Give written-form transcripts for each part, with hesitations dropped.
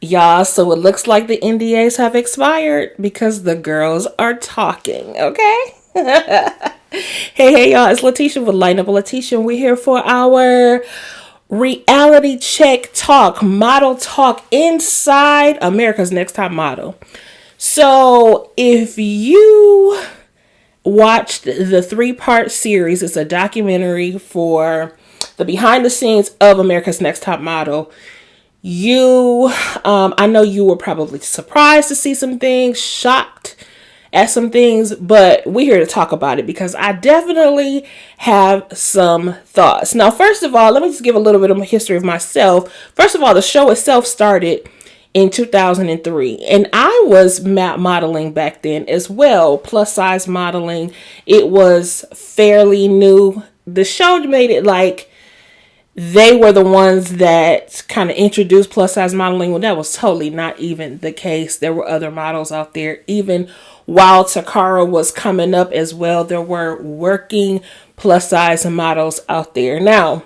Y'all, so it looks like the NDAs have expired because the girls are talking, okay? Hey, y'all, it's Letitia with Lighten Up with Letitia, and we're here for our reality check talk, model talk inside America's Next Top Model. So, if you watched the 3-part series, it's a documentary for the behind the scenes of America's Next Top Model. I know you were probably surprised to see some things, shocked at some things, but we're here to talk about it because I definitely have some thoughts. Now, first of all, let me just give a little bit of a history of myself. First of all, the show itself started in 2003, and I was modeling back then as well, plus size modeling. It was fairly new. The show made it like they were the ones that kind of introduced plus size modeling when that was totally not even the case. There were other models out there. Even while Takara was coming up as well, there were working plus size models out there. Now,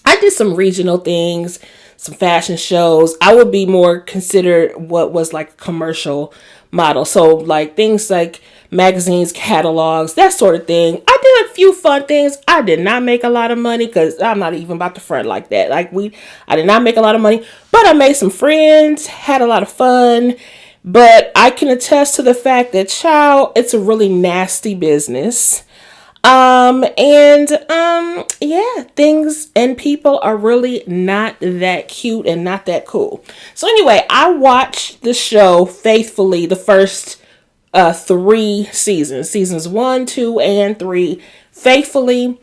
I did some regional things, some fashion shows. I would be more considered what was like a commercial model. So like things like magazines, catalogs, that sort of thing. I did a few fun things. I did not make a lot of money because I'm not even about to front like that. I did not make a lot of money, but I made some friends, had a lot of fun. But I can attest to the fact that, child, it's a really nasty business. Yeah, things and people are really not that cute and not that cool. So anyway, I watched the show faithfully the first 3 seasons 1, 2, and 3 faithfully.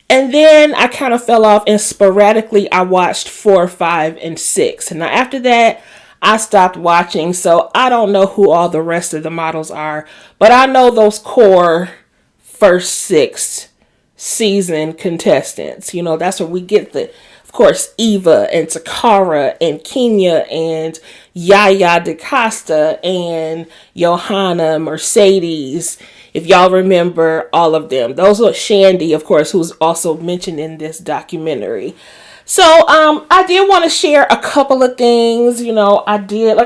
And then I kind of fell off and sporadically I watched 4, 5, and 6. And now after that, I stopped watching. So I don't know who all the rest of the models are, but I know those core first 6 season contestants. You know, that's where we get of course, Eva and Takara and Kenya and Yaya DaCosta and Johanna Mercedes. If y'all remember all of them. Those are Shandy, of course, who's also mentioned in this documentary. So, I did want to share a couple of things. You know, I did a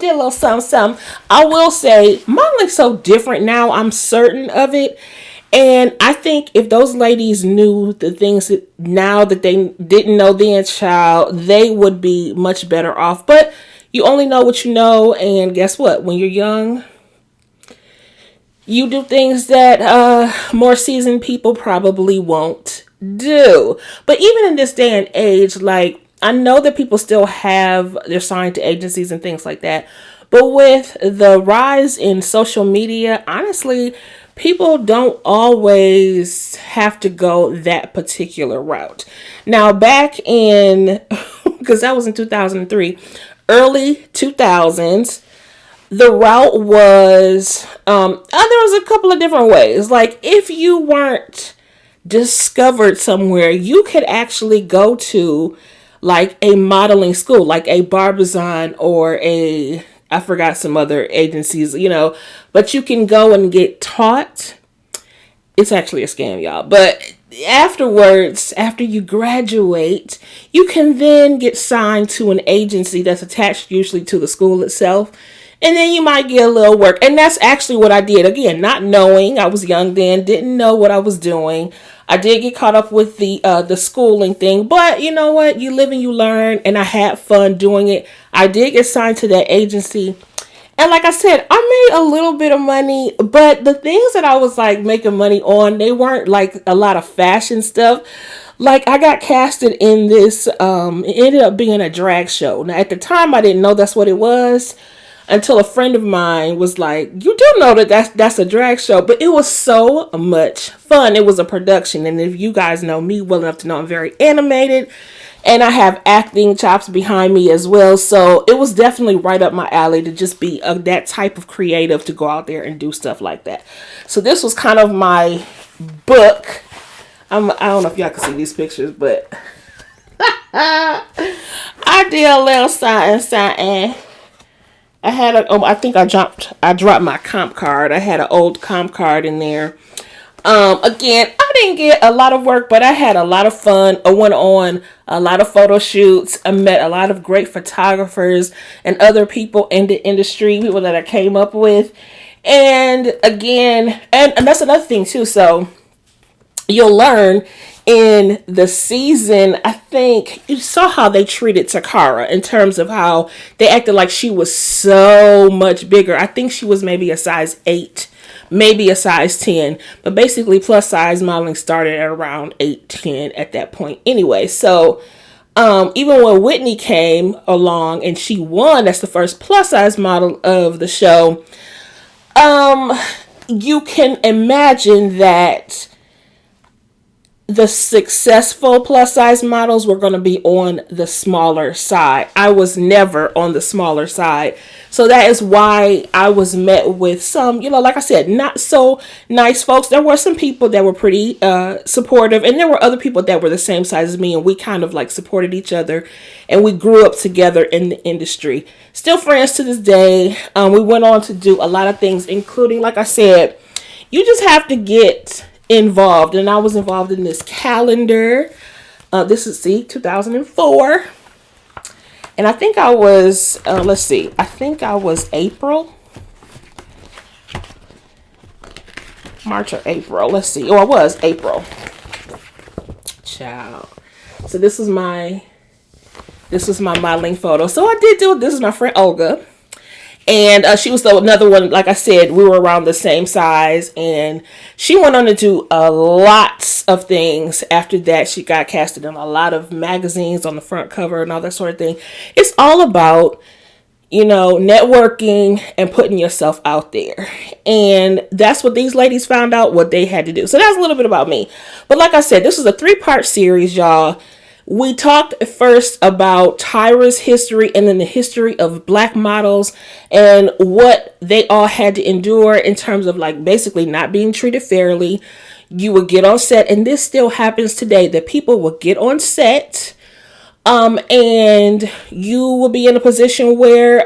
little something. I will say, modeling's so different now. I'm certain of it. And I think if those ladies knew the things that now that they didn't know then, child, they would be much better off. But you only know what you know. And guess what? When you're young, you do things that more seasoned people probably won't do. But even in this day and age, like, I know that people still they're signed to agencies and things like that. But with the rise in social media, honestly, people don't always have to go that particular route. Now, back in, because that was in 2003, early 2000s, the route was, there was a couple of different ways. Like, if you weren't discovered somewhere, you could actually go to, like, a modeling school, like a Barbizon or I forgot some other agencies, you know, but you can go and get taught. It's actually a scam, y'all. But afterwards, after you graduate, you can then get signed to an agency that's attached usually to the school itself. And then you might get a little work. And that's actually what I did. Again, not knowing. I was young then, didn't know what I was doing. I did get caught up with the schooling thing, but you know what? You live and you learn, and I had fun doing it. I did get signed to that agency. And like I said, I made a little bit of money, but the things that I was like making money on, they weren't like a lot of fashion stuff. Like, I got casted in this, it ended up being a drag show. Now, at the time, I didn't know that's what it was. Until a friend of mine was like, you do know that that's a drag show. But it was so much fun. It was a production. And if you guys know me well enough to know I'm very animated. And I have acting chops behind me as well. So it was definitely right up my alley to just be that type of creative to go out there and do stuff like that. So this was kind of my book. I don't know if y'all can see these pictures, but I did a little something. I think I dropped my comp card. I had an old comp card in there. Again, I didn't get a lot of work, but I had a lot of fun. I went on a lot of photo shoots. I met a lot of great photographers and other people in the industry, people that I came up with. And again, and that's another thing too. So you'll learn in the season, I think you saw how they treated Takara in terms of how they acted like she was so much bigger. I think she was maybe a size 8, maybe a size 10, but basically plus size modeling started at around 8, 10 at that point anyway. So even when Whitney came along and she won, that's the first plus size model of the show. You can imagine that the successful plus size models were going to be on the smaller side. I was never on the smaller side. So that is why I was met with some, like I said, not so nice folks. There were some people that were pretty supportive, and there were other people that were the same size as me, and we kind of like supported each other, and we grew up together in the industry. Still friends to this day. We went on to do a lot of things, including, like I said, you just have to get involved, and I was involved in this calendar. This is 2004, and I think I was I think I was March or April. I was April. Child. So this was my modeling photo. So I did do this is my friend Olga. And she was another one, like I said, we were around the same size. And she went on to do lots of things after that. She got casted in a lot of magazines on the front cover and all that sort of thing. It's all about, networking and putting yourself out there. And that's what these ladies found out what they had to do. So that's a little bit about me. But like I said, this is a 3-part series, y'all. We talked first about Tyra's history and then the history of Black models and what they all had to endure in terms of like basically not being treated fairly. You would get on set, and this still happens today, that people will get on set and you will be in a position where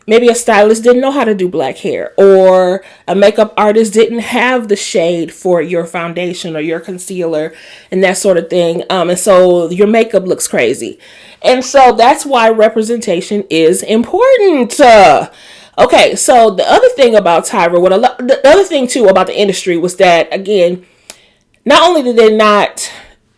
maybe a stylist didn't know how to do black hair, or a makeup artist didn't have the shade for your foundation or your concealer and that sort of thing. And so your makeup looks crazy. And so that's why representation is important. Okay, so the other thing about Tyra, the other thing too about the industry was that, again, not only did they not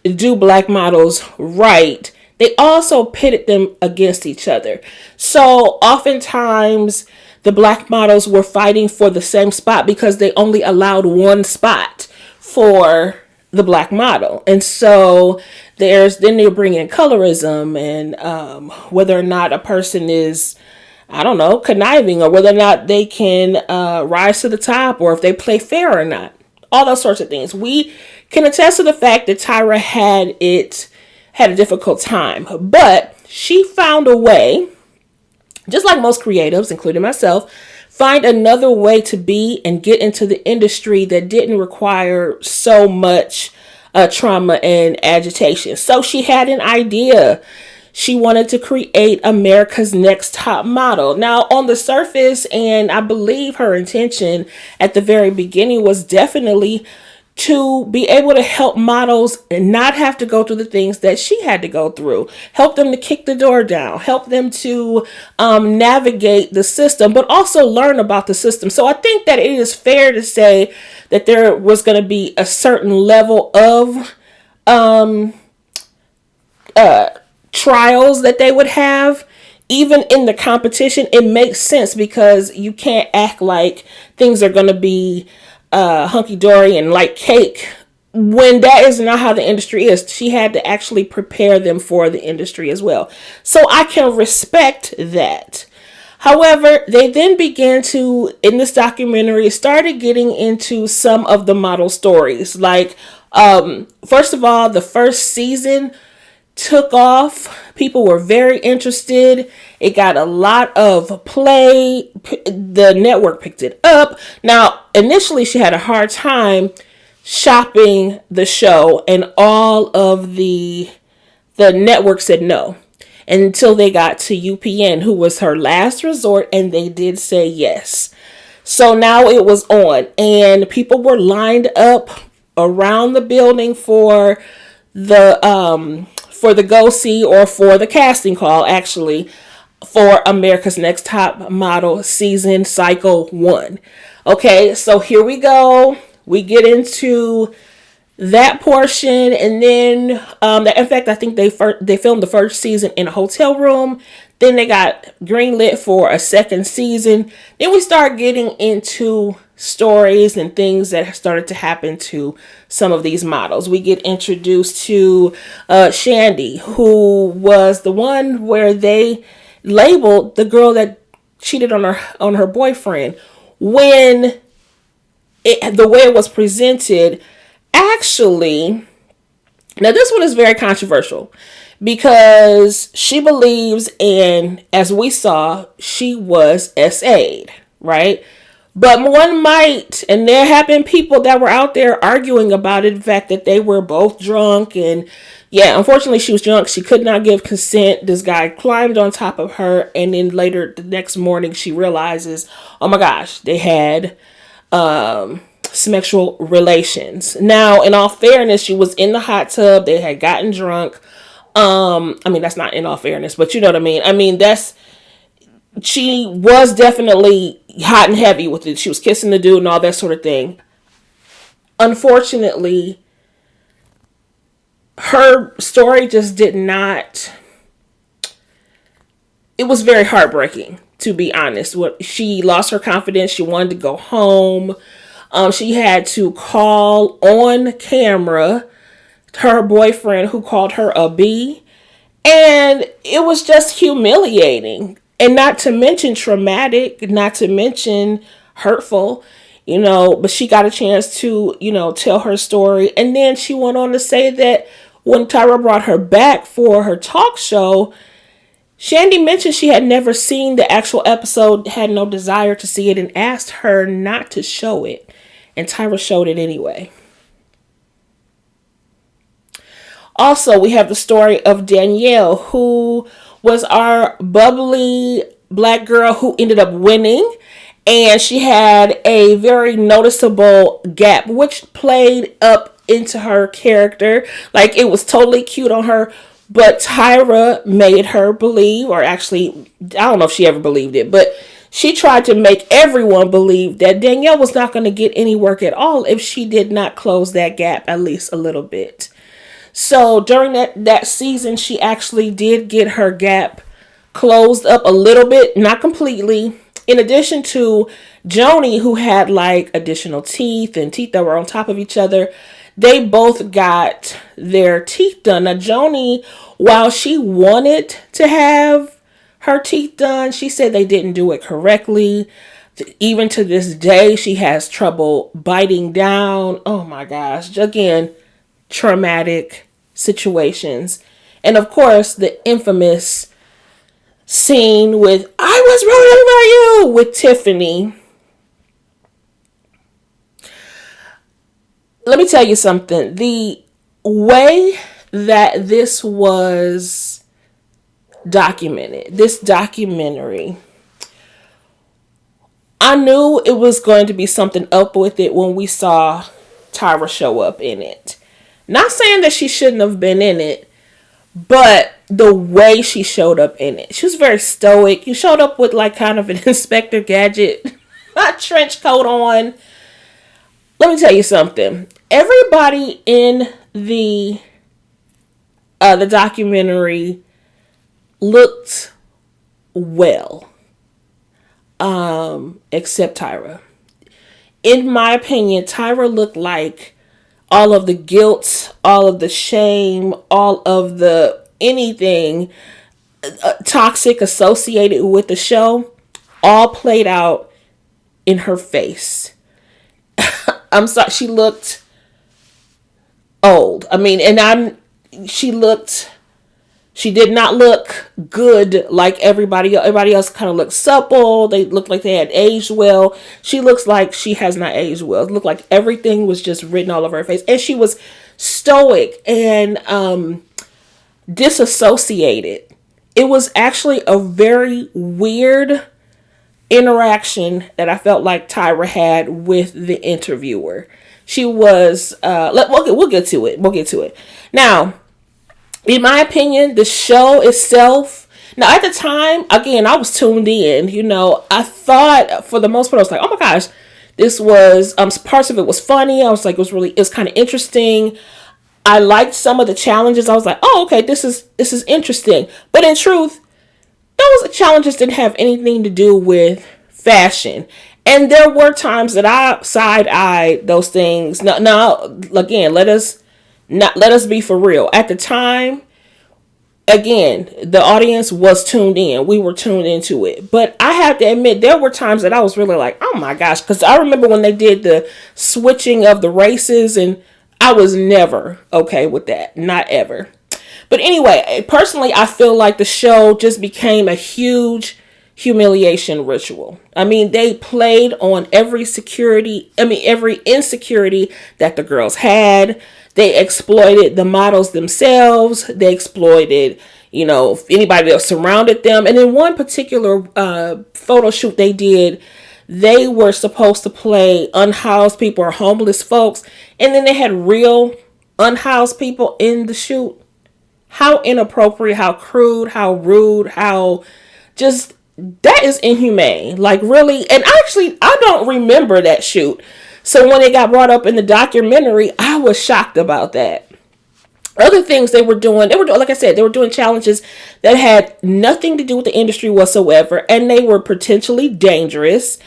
do Black models right, they also pitted them against each other. So oftentimes the Black models were fighting for the same spot because they only allowed one spot for the Black model. And so then they bring in colorism and whether or not a person is, I don't know, conniving, or whether or not they can rise to the top, or if they play fair or not. All those sorts of things. We can attest to the fact that Tyra had a difficult time, but she found a way, just like most creatives, including myself, find another way to be and get into the industry that didn't require so much trauma and agitation. So she had an idea. She wanted to create America's Next Top Model. Now, on the surface, and I believe her intention at the very beginning was definitely to be able to help models and not have to go through the things that she had to go through. Help them to kick the door down. Help them to navigate the system, but also learn about the system. So I think that it is fair to say that there was going to be a certain level of trials that they would have. Even in the competition, it makes sense because you can't act like things are going to be hunky-dory and like cake when that is not how the industry is. She had to actually prepare them for the industry as well. So I can respect that. However, they then began to, in this documentary, started getting into some of the model stories. Like, first of all, the first season took off. People were very interested. It got a lot of play. The network picked it up. Now, initially she had a hard time shopping the show, and all of the network said no until they got to UPN, who was her last resort, and they did say yes. So now it was on, and people were lined up around the building for the go see, or for the casting call, actually, for America's Next Top Model season cycle 1. Okay, so here we go. We get into that portion, and then in fact, I think they filmed the first season in a hotel room. Then they got greenlit for a second season. Then we start getting into stories and things that started to happen to some of these models. We get introduced to Shandy, who was the one where they labeled the girl that cheated on her boyfriend. When the way it was presented, actually, now this one is very controversial, because she believes, and as we saw, she was SA'd, right? But one might, and there have been people that were out there arguing about it, the fact that they were both drunk, and yeah, unfortunately she was drunk. She could not give consent. This guy climbed on top of her, and then later the next morning she realizes, oh my gosh, they had sexual relations. Now, in all fairness, she was in the hot tub. They had gotten drunk. I mean, that's not in all fairness, but you know what I mean. I mean, she was definitely hot and heavy with it. She was kissing the dude and all that sort of thing. Unfortunately, her story just did not. It was very heartbreaking, to be honest. She lost her confidence. She wanted to go home. She had to call on camera her boyfriend, who called her a B, and it was just humiliating, and not to mention traumatic, not to mention hurtful, but she got a chance to, tell her story. And then she went on to say that when Tyra brought her back for her talk show, Shandy mentioned she had never seen the actual episode, had no desire to see it, and asked her not to show it. And Tyra showed it anyway. Also, we have the story of Danielle, who was our bubbly black girl who ended up winning. And she had a very noticeable gap, which played up into her character. Like, it was totally cute on her. But Tyra made her believe, or actually, I don't know if she ever believed it, but she tried to make everyone believe that Danielle was not going to get any work at all if she did not close that gap at least a little bit. So during that season, she actually did get her gap closed up a little bit, not completely. In addition to Joni, who had like additional teeth and teeth that were on top of each other, they both got their teeth done. Now, Joni, while she wanted to have her teeth done, she said they didn't do it correctly. Even to this day, she has trouble biting down. Oh my gosh. Again, traumatic situations. And of course, the infamous scene with "I was rooting for you" with Tiffany. Let me tell you something. The way that this was documented, this documentary, I knew it was going to be something up with it when we saw Tyra show up in it. Not saying that she shouldn't have been in it, but the way she showed up in it. She was very stoic. You showed up with like kind of an Inspector Gadget trench coat on. Let me tell you something. Everybody in the documentary looked well, except Tyra. In my opinion, Tyra looked like all of the guilt, all of the shame, all of the anything toxic associated with the show, all played out in her face. I'm sorry, she looked old. I mean, she did not look good like everybody else. Everybody else kind of looked supple. They looked like they had aged well. She looks like she has not aged well. It looked like everything was just written all over her face. And she was stoic and disassociated. It was actually a very weird interaction that I felt like Tyra had with the interviewer. She was, we'll get to it. We'll get to it. Now, in my opinion, the show itself, now at the time, again, I was tuned in, I thought for the most part, I was like, oh my gosh, this was, parts of it was funny. I was like, it was kind of interesting. I liked some of the challenges. I was like, oh, okay, this is interesting. But in truth, those challenges didn't have anything to do with fashion. And there were times that I side-eyed those things. Now, again, let us be for real. At the time, again, the audience was tuned in. We were tuned into it. But I have to admit, there were times that I was really like, oh my gosh. Because I remember when they did the switching of the races, and I was never okay with that. Not ever. But anyway, personally, I feel like the show just became a huge humiliation ritual. I mean, they played on every insecurity that the girls had. They exploited the models themselves. They exploited, anybody that surrounded them. And in one particular photo shoot they did, they were supposed to play unhoused people or homeless folks. And then they had real unhoused people in the shoot. How inappropriate, how crude, how rude, how just, that is inhumane. Like, really. And actually, I don't remember that shoot. So when it got brought up in the documentary, I was shocked about that. Other things they were doing, like I said, they were doing challenges that had nothing to do with the industry whatsoever, and they were potentially dangerous.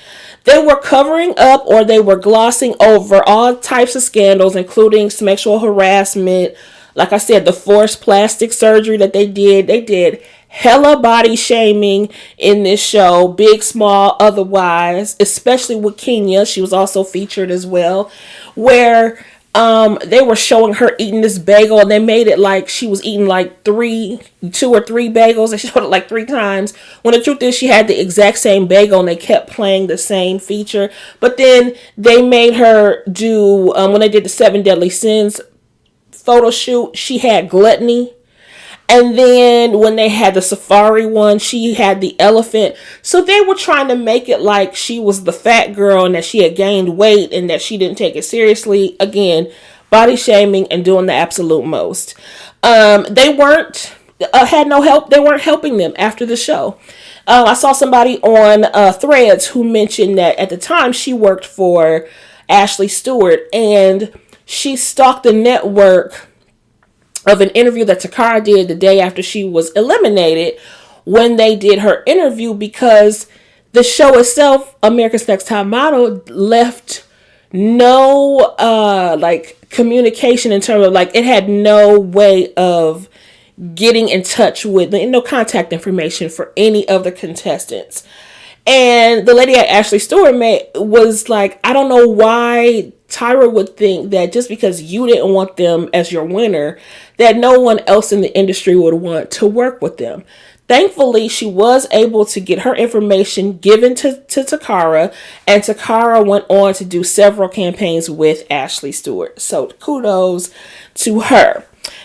They were covering up, or they were glossing over all types of scandals, including sexual harassment. Like I said, the forced plastic surgery that they did hella body shaming in this show, big, small, otherwise, especially with Kenya. She was also featured as well, where they were showing her eating this bagel, and they made it like she was eating like 2 or 3 bagels. They showed it like 3 times, when the truth is she had the exact same bagel, and they kept playing the same feature. But then they made her do, when they did the 7 Deadly Sins photo shoot, she had gluttony. And then when they had the safari one, she had the elephant. So they were trying to make it like she was the fat girl and that she had gained weight and that she didn't take it seriously. Again, body shaming and doing the absolute most. They weren't, had no help. They weren't helping them after the show. I saw somebody on Threads who mentioned that at the time she worked for Ashley Stewart, and she stalked the network of an interview that Takara did the day after she was eliminated, when they did her interview, because the show itself, America's Next Top Model, left no communication in terms of it had no way of getting in touch with, no contact information for any of the contestants. And the lady at Ashley Stewart was like, I don't know why Tyra would think that just because you didn't want them as your winner, that no one else in the industry would want to work with them. Thankfully, she was able to get her information given to Takara, and Takara went on to do several campaigns with Ashley Stewart. So kudos to her.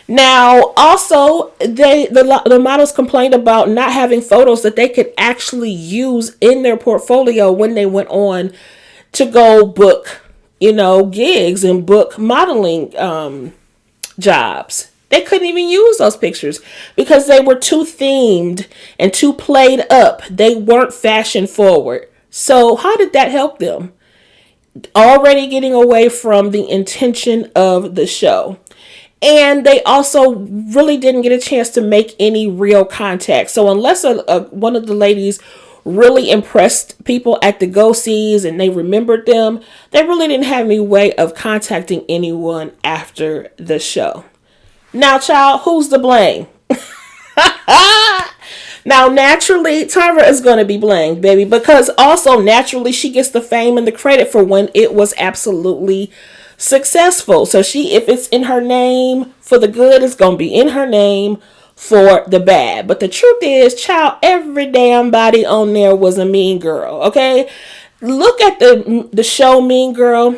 Now, also, the models complained about not having photos that they could actually use in their portfolio when they went on to go book, gigs and book modeling jobs. They couldn't even use those pictures because they were too themed and too played up. They weren't fashion forward. So how did that help them? Already getting away from the intention of the show. And they also really didn't get a chance to make any real contact. So unless one of the ladies really impressed people at the go-sees and they remembered them, they really didn't have any way of contacting anyone after the show. Now, child, who's to blame? Now, naturally, Tyra is going to be blamed, baby, because also naturally she gets the fame and the credit for when it was absolutely successful. So if it's in her name for the good, it's going to be in her name for the bad. But the truth is, child, every damn body on there was a mean girl. Okay, look at the show Mean Girl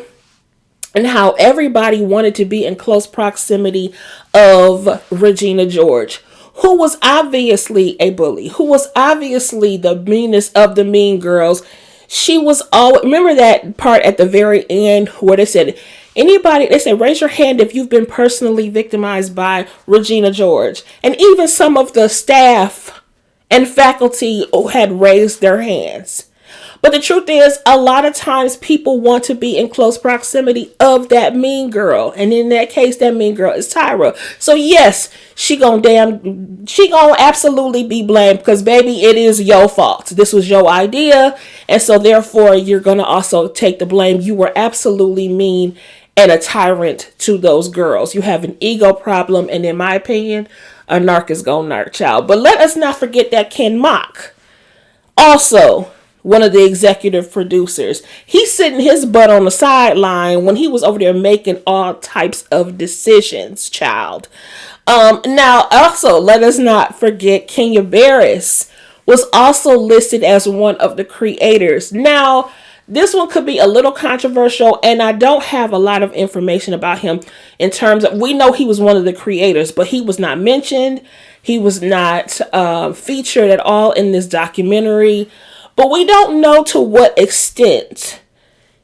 and how everybody wanted to be in close proximity of Regina George. who was obviously a bully, who was obviously the meanest of the mean girls. She was all, remember that part at the very end where they said, they said, raise your hand if you've been personally victimized by Regina George. And even some of the staff and faculty had raised their hands. But the truth is, a lot of times people want to be in close proximity of that mean girl. And in that case, that mean girl is Tyra. So yes, she gonna absolutely be blamed because baby, it is your fault. This was your idea. And so therefore, you're gonna also take the blame. You were absolutely mean and a tyrant to those girls. You have an ego problem. And in my opinion, a narc is gonna narc, child. But let us not forget that Ken Mock, also one of the executive producers, he's sitting his butt on the sideline when he was over there making all types of decisions, child. Now, also, let us not forget Kenya Barris was also listed as one of the creators. Now, this one could be a little controversial, and I don't have a lot of information about him in terms of, we know he was one of the creators, but he was not mentioned. He was not featured at all in this documentary. But we don't know to what extent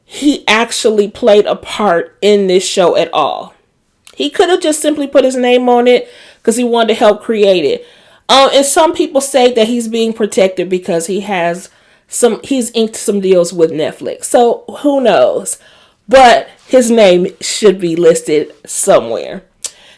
he actually played a part in this show at all. He could have just simply put his name on it because he wanted to help create it. And some people say that he's being protected because he's inked some deals with Netflix. So who knows? But his name should be listed somewhere.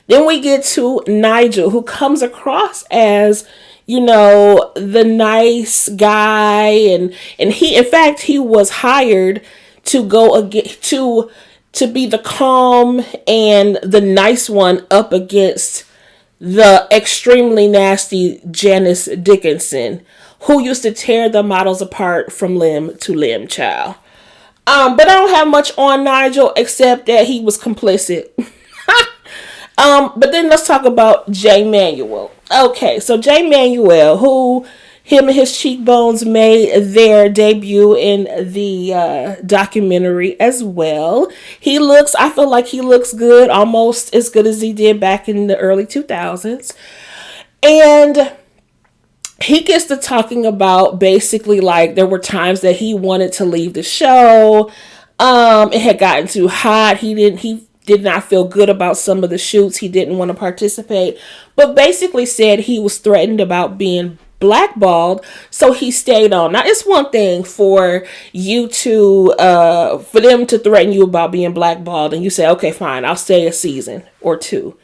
Then we get to Nigel, who comes across as, the nice guy, and he, in fact, he was hired to go to be the calm and the nice one up against the extremely nasty Janice Dickinson, who used to tear the models apart from limb to limb, child. But I don't have much on Nigel except that he was complicit. But then let's talk about Jay Manuel. Okay, so Jay Manuel, who him and his cheekbones made their debut in the documentary as well. I feel like he looks good, almost as good as he did back in the early 2000s. And he gets to talking about basically like there were times that he wanted to leave the show. It had gotten too hot. He did not feel good about some of the shoots. He didn't want to participate, but basically said he was threatened about being blackballed, so he stayed on. Now, it's one thing for you to, for them to threaten you about being blackballed, and you say, okay, fine, I'll stay a season or two.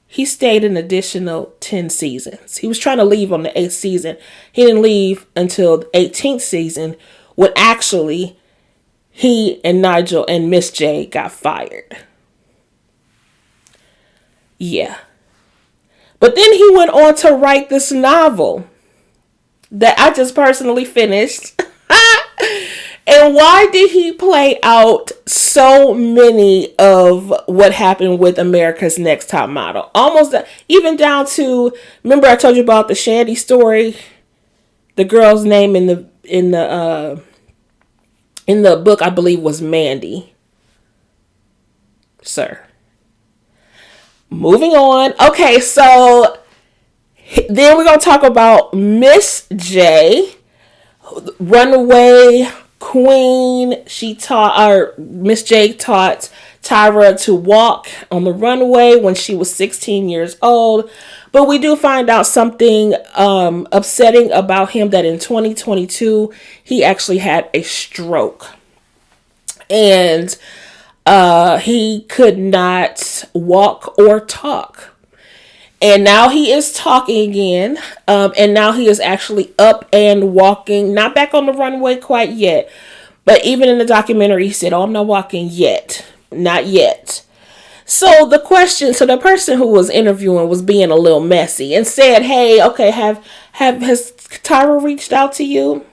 He stayed an additional 10 seasons. He was trying to leave on the 8th season. He didn't leave until the 18th season, when actually he and Nigel and Miss J got fired. Yeah. But then he went on to write this novel that I just personally finished. And why did he play out so many of what happened with America's Next Top Model? Almost even down to, remember I told you about the Shandy story? The girl's name in the book, I believe, was Mandy. Sir. Moving on. Okay, so then we're going to talk about Miss J, runaway queen. Miss J taught Tyra to walk on the runway when she was 16 years old. But we do find out something upsetting about him, that in 2022, he actually had a stroke. And he could not walk or talk. And now he is talking again. And now he is actually up and walking. Not back on the runway quite yet. But even in the documentary, he said, I'm not walking yet. Not yet. So the person who was interviewing was being a little messy and said, hey, okay, has Tyra reached out to you?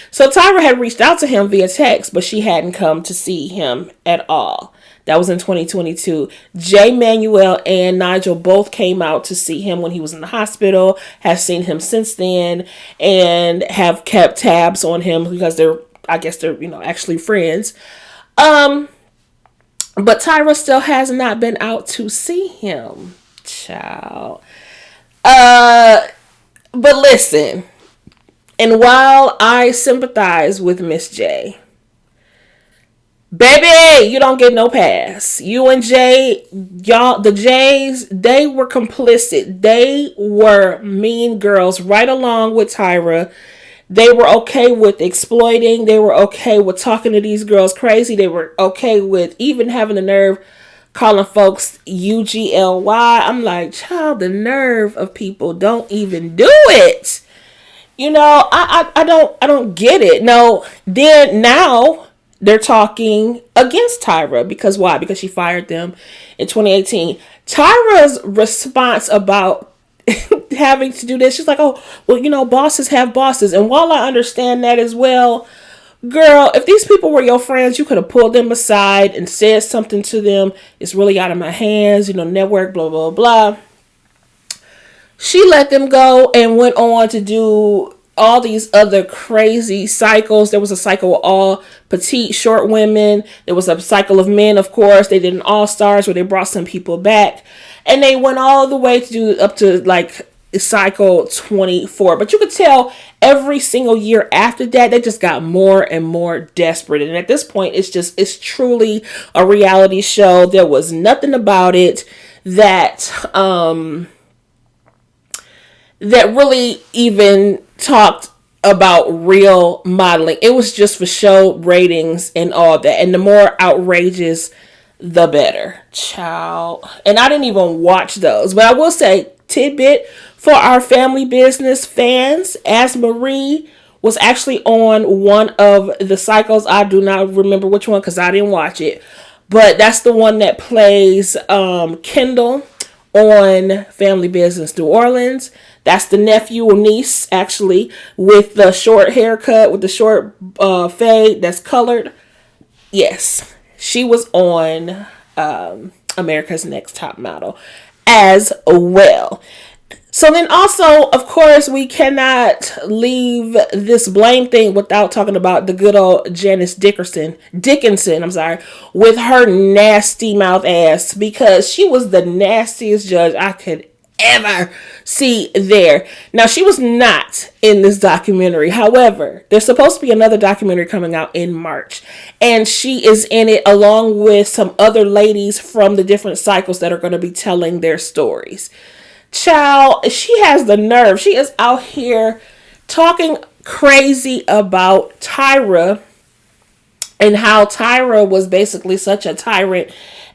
So Tyra had reached out to him via text, but she hadn't come to see him at all. That was in 2022. Jay Manuel and Nigel both came out to see him when he was in the hospital, have seen him since then, and have kept tabs on him because they're actually friends. But Tyra still has not been out to see him. Child. Uh, but listen, and while I sympathize with Miss J, baby, you don't get no pass. You and Jay, y'all, the Jays, they were complicit. They were mean girls right along with Tyra. They were okay with exploiting. They were okay with talking to these girls crazy. They were okay with even having the nerve calling folks UGLY. I'm like, child, the nerve of people, don't even do it. I don't get it. No, then now they're talking against Tyra because why? Because she fired them in 2018. Tyra's response about having to do this, she's like, oh, well, bosses have bosses. And while I understand that as well, girl, if these people were your friends, you could have pulled them aside and said something to them. It's really out of my hands, network, blah, blah, blah. She let them go and went on to do all these other crazy cycles. There was a cycle of all petite, short women. There was a cycle of men, of course. They did an all-stars where they brought some people back. And they went all the way to do up to like cycle 24. But you could tell every single year after that, they just got more and more desperate. And at this point, it's truly a reality show. There was nothing about it that really even talked about real modeling. It was just for show ratings and all that. And the more outrageous, the better. Child. And I didn't even watch those. But I will say, tidbit for our family business fans, as Marie was actually on one of the cycles. I do not remember which one because I didn't watch it. But that's the one that plays Kendall on Family Business New Orleans. That's the nephew or niece, actually, with the short haircut, with the short fade that's colored. Yes, she was on America's Next Top Model as well. So then also, of course, we cannot leave this blame thing without talking about the good old Janice Dickinson, with her nasty mouth ass, because she was the nastiest judge I could ever see there. Now, she was not in this documentary. However, there's supposed to be another documentary coming out in March, and she is in it along with some other ladies from the different cycles that are going to be telling their stories. Child, she has the nerve. She is out here talking crazy about Tyra and how Tyra was basically such a tyrant,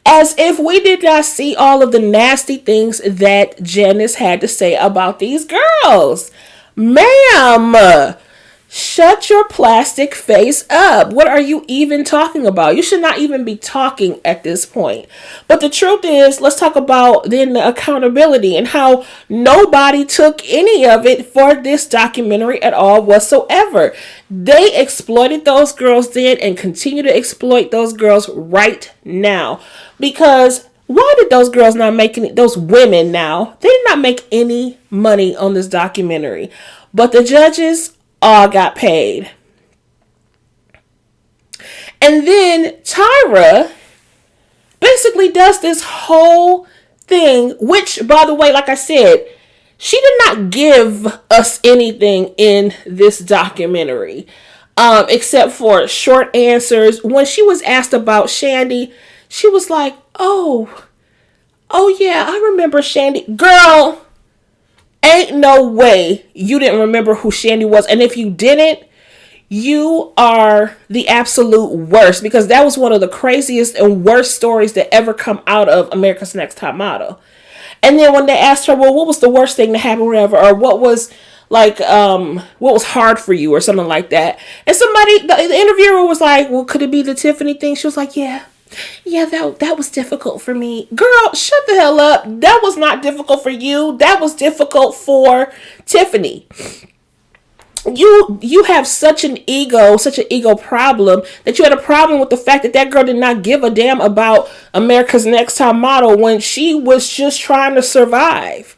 as if we did not see all of the nasty things that Janice had to say about these girls. Ma'am, shut your plastic face up. What are you even talking about? You should not even be talking at this point. But the truth is, let's talk about then the accountability and how nobody took any of it for this documentary at all whatsoever. They exploited those girls then and continue to exploit those girls right now. Because why did those girls not make any, those women now, they did not make any money on this documentary. But the judges all got paid. And then Tyra basically does this whole thing, which, by the way, like I said, she did not give us anything in this documentary, except for short answers. When she was asked about Shandy, she was like, oh yeah, I remember Shandy. Girl, ain't no way you didn't remember who Shandy was. And if you didn't, you are the absolute worst, because that was one of the craziest and worst stories that ever come out of America's Next Top Model. And then when they asked her, well, what was the worst thing to happen, or whatever, or what was like, what was hard for you, or something like that. And the interviewer was like, well, could it be the Tiffany thing? She was like, yeah, that was difficult for me. Girl, shut the hell up. That was not difficult for you. That was difficult for Tiffany. You have such an ego problem, that you had a problem with the fact that girl did not give a damn about America's Next Top Model when she was just trying to survive.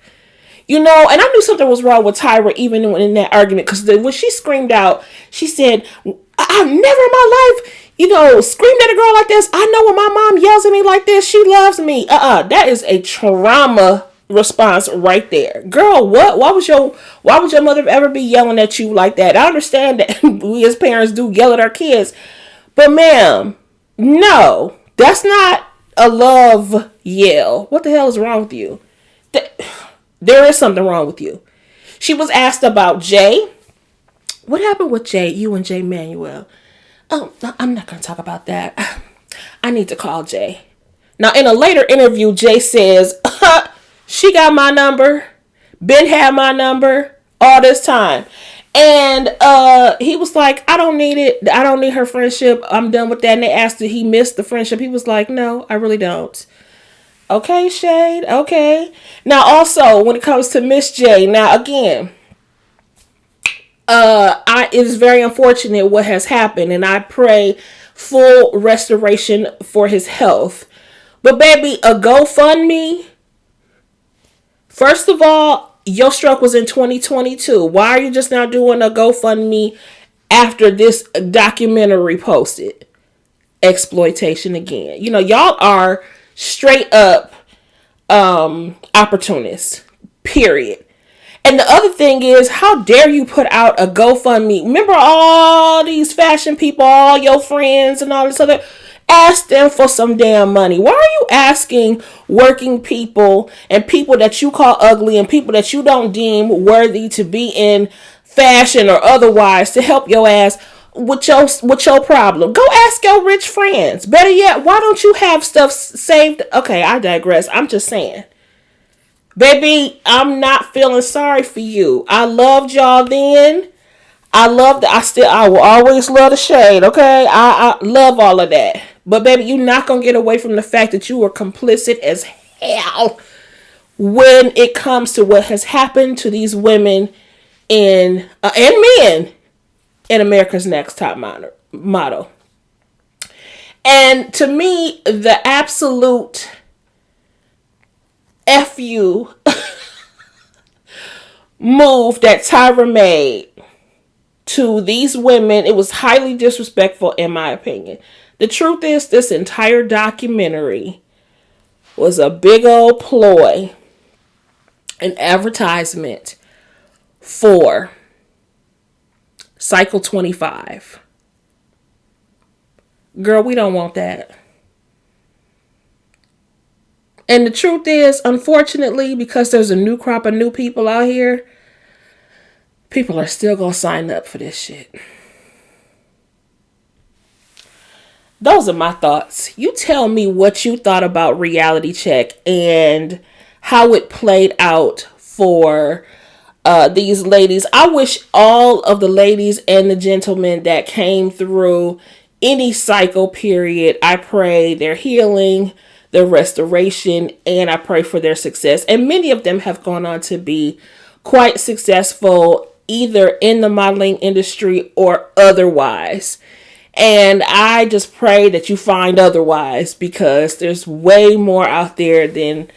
And I knew something was wrong with Tyra even in that argument, because when she screamed out, she said, I've never in my life, screamed at a girl like this. I know when my mom yells at me like this, she loves me. That is a trauma response right there. Girl, what? Why would your mother ever be yelling at you like that? I understand that we as parents do yell at our kids, but ma'am, no, that's not a love yell. What the hell is wrong with you? There is something wrong with you. She was asked about Jay. What happened with Jay? You and Jay Manuel? Oh, I'm not going to talk about that. I need to call Jay. Now, in a later interview, Jay says, she got my number. Ben had my number all this time. And he was like, I don't need it. I don't need her friendship. I'm done with that. And they asked if he missed the friendship. He was like, no, I really don't. Okay, Shade. Okay. Now, also, when it comes to Miss J, now, again, it is very unfortunate what has happened. And I pray full restoration for his health. But, baby, a GoFundMe, first of all, your stroke was in 2022. Why are you just now doing a GoFundMe after this documentary posted? Exploitation again. You know, y'all are straight up opportunists, period. And the other thing is, how dare you put out a GoFundMe? Remember all these fashion people, all your friends and all this other, ask them for some damn money. Why are you asking working people and people that you call ugly and people that you don't deem worthy to be in fashion or otherwise to help your ass with your problem? Go ask your rich friends. Better yet, why don't you have stuff saved? Okay, I digress. I'm just saying. Baby, I'm not feeling sorry for you. I loved y'all then. I will always love the shade, okay? I love all of that. But baby, you're not going to get away from the fact that you were complicit as hell when it comes to what has happened to these women and men in America's Next Top Model. And to me, the absolute F you move that Tyra made to these women, it was highly disrespectful in my opinion. The truth is, this entire documentary was a big old ploy, an advertisement for Cycle 25. Girl, we don't want that. And the truth is, unfortunately, because there's a new crop of new people out here, people are still going to sign up for this shit. Those are my thoughts. You tell me what you thought about Reality Check and how it played out for these ladies. I wish all of the ladies and the gentlemen that came through any cycle period, I pray their healing, their restoration, and I pray for their success. And many of them have gone on to be quite successful, either in the modeling industry or otherwise. And I just pray that you find otherwise, because there's way more out there than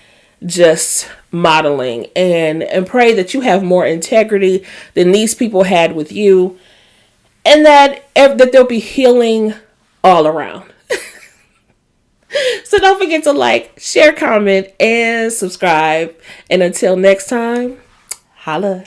just modeling. And pray that you have more integrity than these people had with you. And that there'll be healing all around. So don't forget to like, share, comment, and subscribe. And until next time, holla.